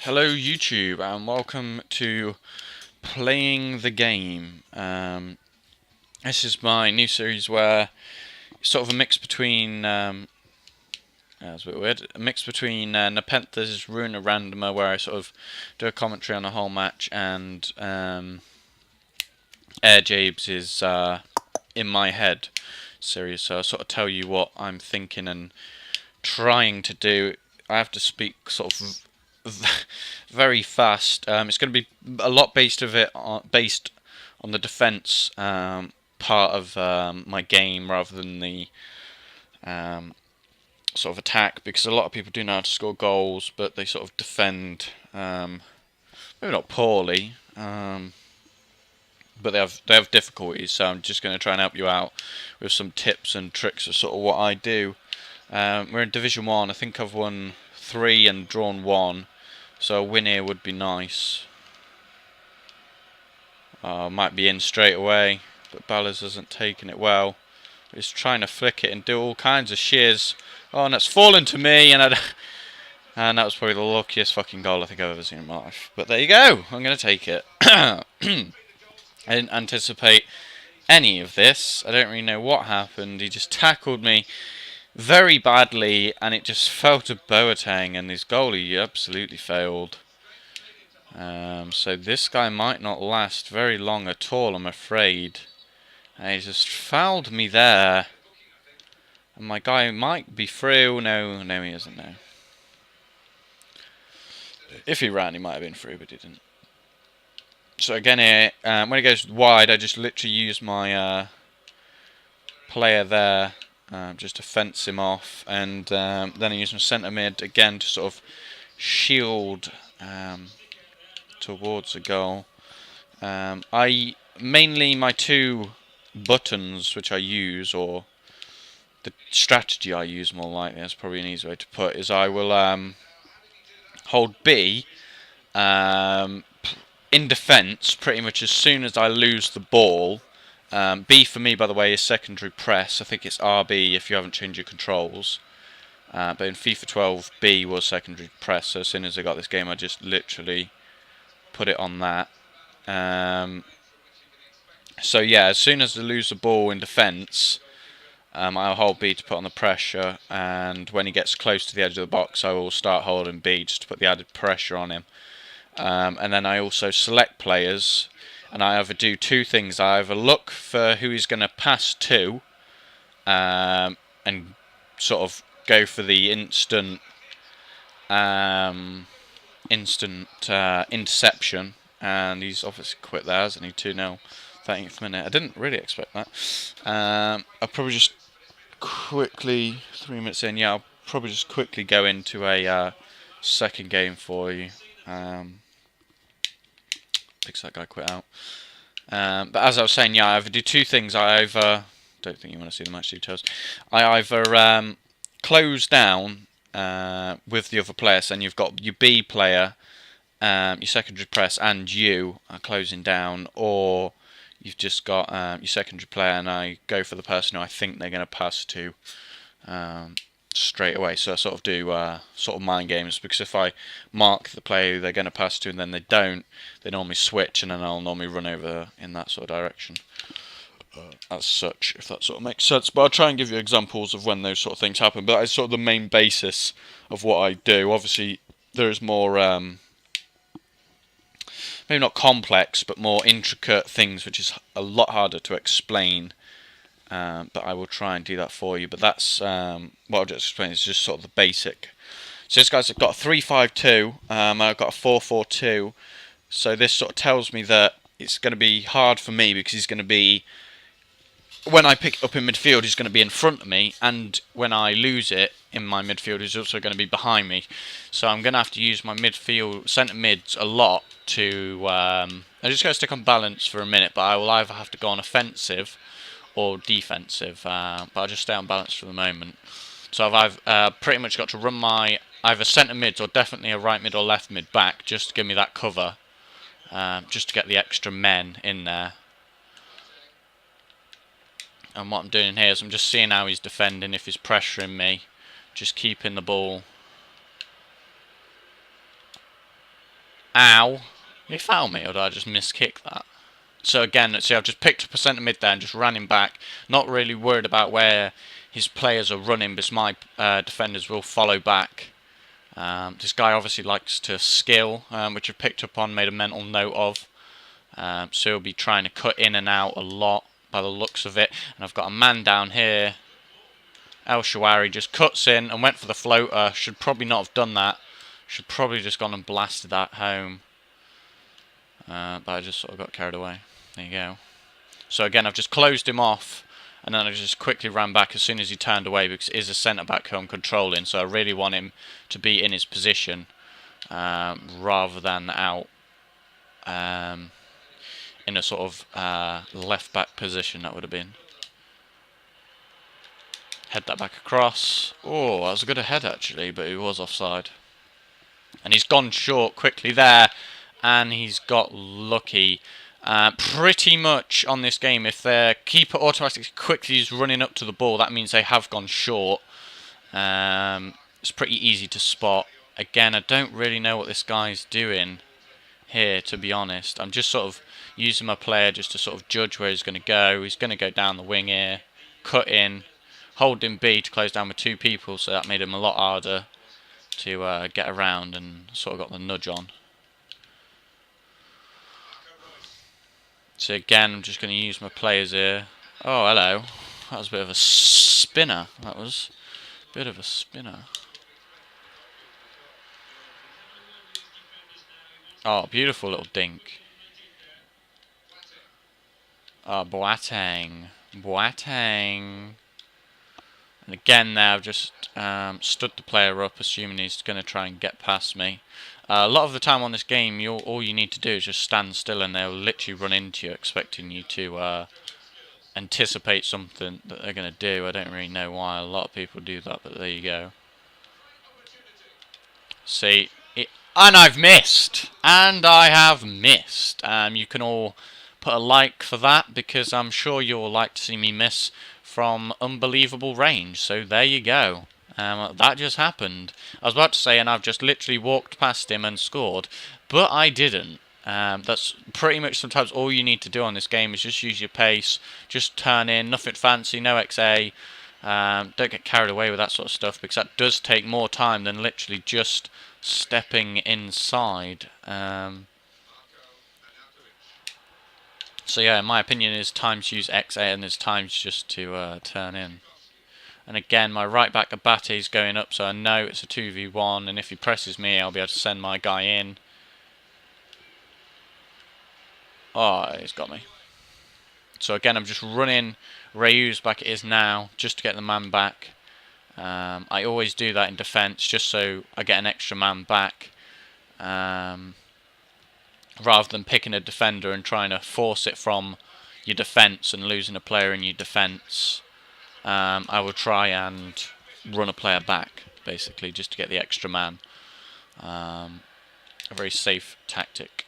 Hello YouTube and welcome to Playing the Game. This is my new series where it's sort of a mix between, that's a bit weird, a mix between Nepentha's Ruiner Randomer, where I sort of do a commentary on a whole match, and Air Jabes is In My Head series, so I sort of tell you what I'm thinking and trying to do. I have to speak sort of very fast. It's going to be a lot based on the defense part of my game rather than the sort of attack, because a lot of people do know how to score goals, but they sort of defend maybe not poorly, but they have difficulties. So I'm just going to try and help you out with some tips and tricks of sort of what I do. We're in Division 1. I think I've won 3 and drawn 1. So a win here would be nice. Might be in straight away, but Ballas hasn't taken it well. He's trying to flick it and do all kinds of shears. Oh, and it's fallen to me, and that was probably the luckiest fucking goal I think I've ever seen in my life. But there you go. I'm going to take it. I didn't anticipate any of this. I don't really know what happened. He just tackled me very badly, and it just fell to Boateng, and his goalie absolutely failed. So this guy might not last very long at all, I'm afraid. And he just fouled me there, and my guy might be through. No, he isn't. No. If he ran, he might have been through, but he didn't. So again here, when he goes wide, I just literally use my player there. Just to fence him off, and then I use my centre mid again to sort of shield towards the goal. I mainly, my two buttons which I use, or the strategy I use more likely, that's probably an easy way to put, is I will hold B in defence pretty much as soon as I lose the ball. B for me, by the way, is secondary press. I think it's RB if you haven't changed your controls. But in FIFA 12, B was secondary press. So as soon as I got this game, I just literally put it on that. So yeah, as soon as I lose the ball in defence, I'll hold B to put on the pressure. And when he gets close to the edge of the box, I will start holding B just to put the added pressure on him. And then I also select players. And I either do two things. I either look for who he's going to pass to, and sort of go for the instant interception. And he's obviously quit there, hasn't he? 2-0, 13th minute. I didn't really expect that. I'll probably just quickly, 3 minutes in, yeah, I'll probably just quickly go into a second game for you. Looks like that guy quit out. But as I was saying, yeah, I either do two things. I either, don't think you want to see the match details. I either close down with the other player, so then you've got your B player, your secondary press, and you are closing down, or you've just got your secondary player, and I go for the person who I think they're going to pass to straight away. So I sort of do sort of mind games, because if I mark the player who they're going to pass to and then they don't, they normally switch, and then I'll normally run over in that sort of direction as such, if that sort of makes sense. But I'll try and give you examples of when those sort of things happen, but that's sort of the main basis of what I do. Obviously there's more maybe not complex, but more intricate things which is a lot harder to explain. But I will try and do that for you. But that's what I'll just explain is just sort of the basic. So this guy's got a 3-5-2. I've got a 4-4-2. So this sort of tells me that it's going to be hard for me, because he's going to be, when I pick it up in midfield, he's going to be in front of me, and when I lose it in my midfield, he's also going to be behind me. So I'm going to have to use my midfield, centre mids a lot to. I'm just going to stick on balance for a minute, but I will either have to go on offensive or defensive, but I'll just stay on balance for the moment. So I've pretty much got to run my either centre mids or definitely a right mid or left mid back, just to give me that cover, just to get the extra men in there. And what I'm doing here is I'm just seeing how he's defending, if he's pressuring me, just keeping the ball Ow. He fouled me, or did I just miskick that? So again, see, I've just picked up a centre mid there and just ran him back. Not really worried about where his players are running, because my defenders will follow back. This guy obviously likes to skill, which I've picked up on, made a mental note of. So he'll be trying to cut in and out a lot by the looks of it. And I've got a man down here. El Shawari just cuts in and went for the floater. Should probably not have done that. Should probably just gone and blasted that home. But I just sort of got carried away. There you go. So again, I've just closed him off. And then I just quickly ran back as soon as he turned away, because it is a centre-back who I'm controlling. So I really want him to be in his position rather than out in a sort of left-back position, that would have been. Head that back across. Oh, that was a good head actually, but he was offside. And he's gone short quickly there, and he's got lucky. Pretty much on this game, if their keeper automatically quickly is running up to the ball, that means they have gone short. It's pretty easy to spot. Again, I don't really know what this guy's doing here, to be honest. I'm just sort of using my player just to sort of judge where he's going to go. He's going to go down the wing here, cut in, hold in B to close down with two people, so that made him a lot harder to get around, and sort of got the nudge on. So again, I'm just going to use my players here. Oh, hello. That was a bit of a spinner. That was a bit of a spinner. Oh, beautiful little dink. Oh, Boateng. Boateng. And again there, I've just stood the player up, assuming he's going to try and get past me. A lot of the time on this game, all you need to do is just stand still, and they'll literally run into you, expecting you to anticipate something that they're going to do. I don't really know why a lot of people do that, but there you go. See, and I've missed! And I have missed. You can all put a like for that, because I'm sure you'll like to see me miss from unbelievable range. So there you go. That just happened. I was about to say, and I've just literally walked past him and scored, but I didn't. That's pretty much sometimes all you need to do on this game, is just use your pace, just turn in, nothing fancy, no XA. Don't get carried away with that sort of stuff, because that does take more time than literally just stepping inside. So yeah, in my opinion, there's times to use XA and there's times just to turn in. And again, my right back Abate is going up, so I know it's a 2v1, and if he presses me, I'll be able to send my guy in. Oh, he's got me. So again, I'm just running Rayu's back it is now, just to get the man back. I always do that in defence, just so I get an extra man back. Rather than picking a defender and trying to force it from your defence and losing a player in your defence. I will try and run a player back, basically, just to get the extra man. A very safe tactic,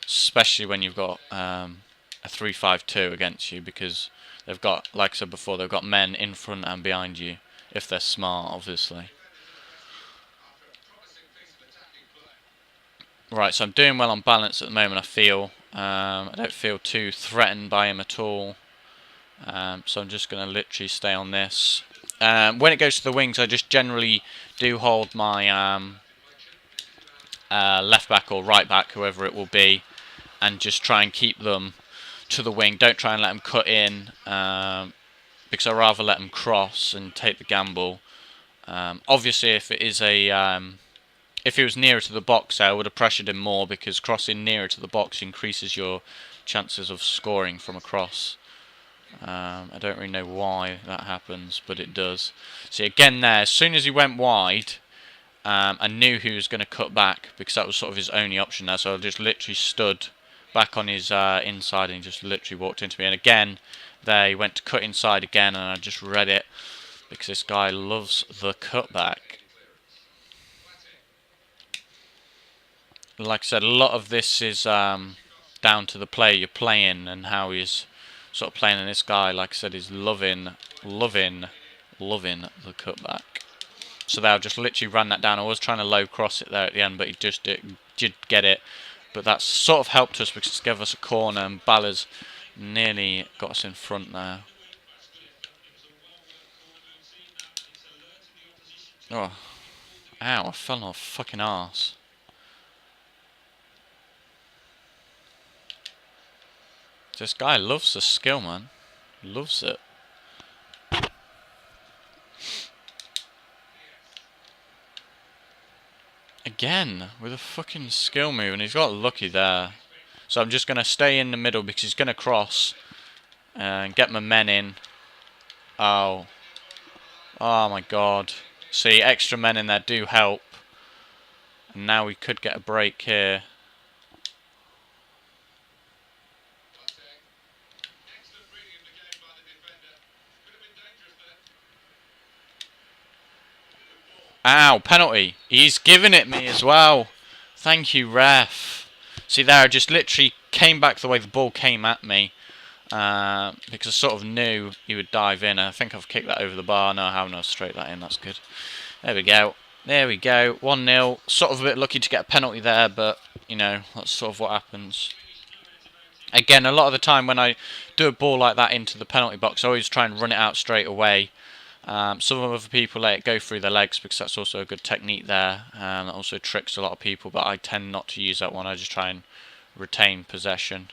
especially when you've got a 3-5-2 against you, because they've got, like I said before, they've got men in front and behind you, if they're smart, obviously. Right, so I'm doing well on balance at the moment, I feel. I don't feel too threatened by him at all. So I'm just going to literally stay on this. When it goes to the wings, I just generally do hold my left back or right back, whoever it will be, and just try and keep them to the wing. Don't try and let them cut in, because I'd rather let them cross and take the gamble. Obviously, if it is if he was nearer to the box, I would have pressured him more, because crossing nearer to the box increases your chances of scoring from a cross. I don't really know why that happens, but it does. See, again there, as soon as he went wide, I knew he was going to cut back, because that was sort of his only option there, so I just literally stood back on his inside and he just literally walked into me. And again, there he went to cut inside again, and I just read it, because this guy loves the cutback. Like I said, a lot of this is down to the player you're playing and how he's sort of playing. And this guy, like I said, is loving the cutback. So they just literally ran that down. I was trying to low cross it there at the end, but he just did get it. But that's sort of helped us because it gave us a corner, and Ballas nearly got us in front there. Oh, ow, I fell on a fucking arse. This guy loves the skill, man. Loves it. Again, with a fucking skill move, and he's got lucky there. So I'm just going to stay in the middle because he's going to cross and get my men in. Oh. Oh my god. See, extra men in there do help. And now we could get a break here. Ow, penalty. He's giving it me as well. Thank you, ref. See there, I just literally came back the way the ball came at me. Because I sort of knew he would dive in. I think I've kicked that over the bar. No, I haven't. I'll straight that in. That's good. There we go. There we go. 1-0. Sort of a bit lucky to get a penalty there, but, you know, that's sort of what happens. Again, a lot of the time when I do a ball like that into the penalty box, I always try and run it out straight away. Some other people let it go through their legs because that's also a good technique there. That also tricks a lot of people, but I tend not to use that one. I just try and retain possession.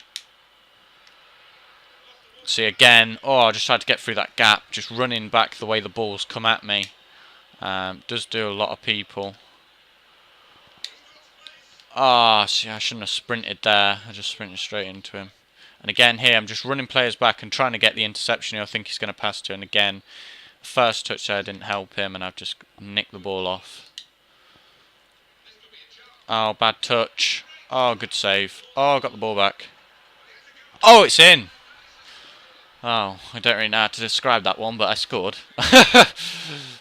See again, oh, I just tried to get through that gap, just running back the way the balls come at me. Does do a lot of people. Ah, see, I shouldn't have sprinted there. I just sprinted straight into him. And again here, I'm just running players back and trying to get the interception who I think he's going to pass to. And again, first touch there didn't help him, and I've just nicked the ball off. Oh, bad touch. Oh, good save. Oh, got the ball back. Oh, it's in. Oh, I don't really know how to describe that one, but I scored.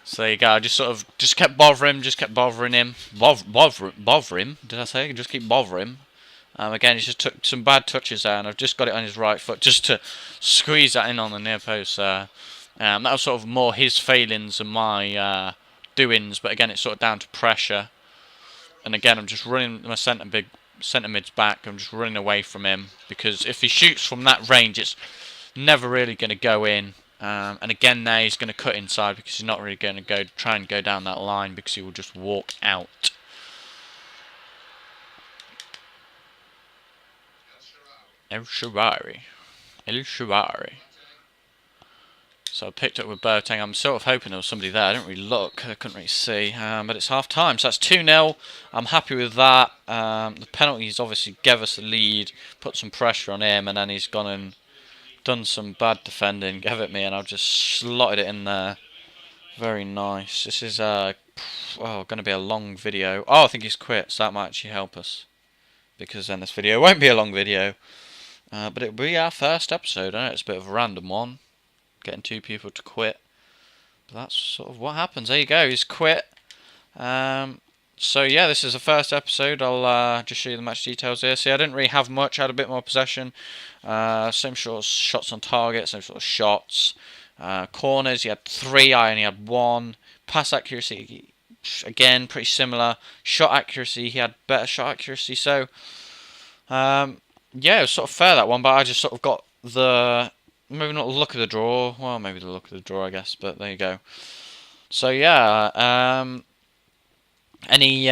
So there you go. I just kept bothering him. Bother him. Did I say? Just keep bothering him. Again, he just took some bad touches there, and I've just got it on his right foot just to squeeze that in on the near post. That was sort of more his failings than my doings, but again, it's sort of down to pressure. And again, I'm just running my centre mid's back. I'm just running away from him because if he shoots from that range, it's never really going to go in. And again now he's going to cut inside because he's not really going to try and go down that line because he will just walk out. El Shaarawy. So I picked up with Boateng. I'm sort of hoping there was somebody there. I didn't really look. I couldn't really see. But it's half time. So that's 2-0. I'm happy with that. The penalties obviously gave us the lead. Put some pressure on him. And then he's gone and done some bad defending. Gave it me. And I've just slotted it in there. Very nice. This is going to be a long video. Oh, I think he's quit. So that might actually help us. Because then this video won't be a long video. But it'll be our first episode. I know it's a bit of a random one. Getting two people to quit. But that's sort of what happens. There you go, he's quit. So yeah, this is the first episode. I'll just show you the match details here. See, I didn't really have much. I had a bit more possession. Same sort of shots on target, same sort of shots. Corners, he had 3, I only had 1. Pass accuracy, again, pretty similar. Shot accuracy, he had better shot accuracy. So, yeah, it was sort of fair, that one. But I just sort of got the... maybe not the look of the draw. Well, maybe the look of the draw, I guess. But there you go. So yeah, any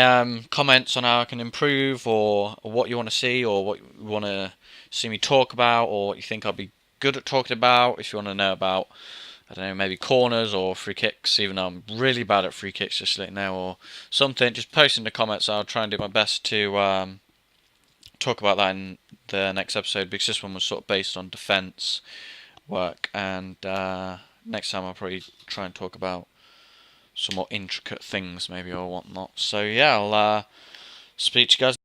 comments on how I can improve, or what you want to see, or what you want to see me talk about, or what you think I'll be good at talking about? If you want to know about, I don't know, maybe corners or free kicks, even though I'm really bad at free kicks, just like now, or something, just post in the comments. I'll try and do my best to talk about that in the next episode, because this one was sort of based on defence work, and next time I'll probably try and talk about some more intricate things maybe or whatnot. So yeah, I'll speak to you guys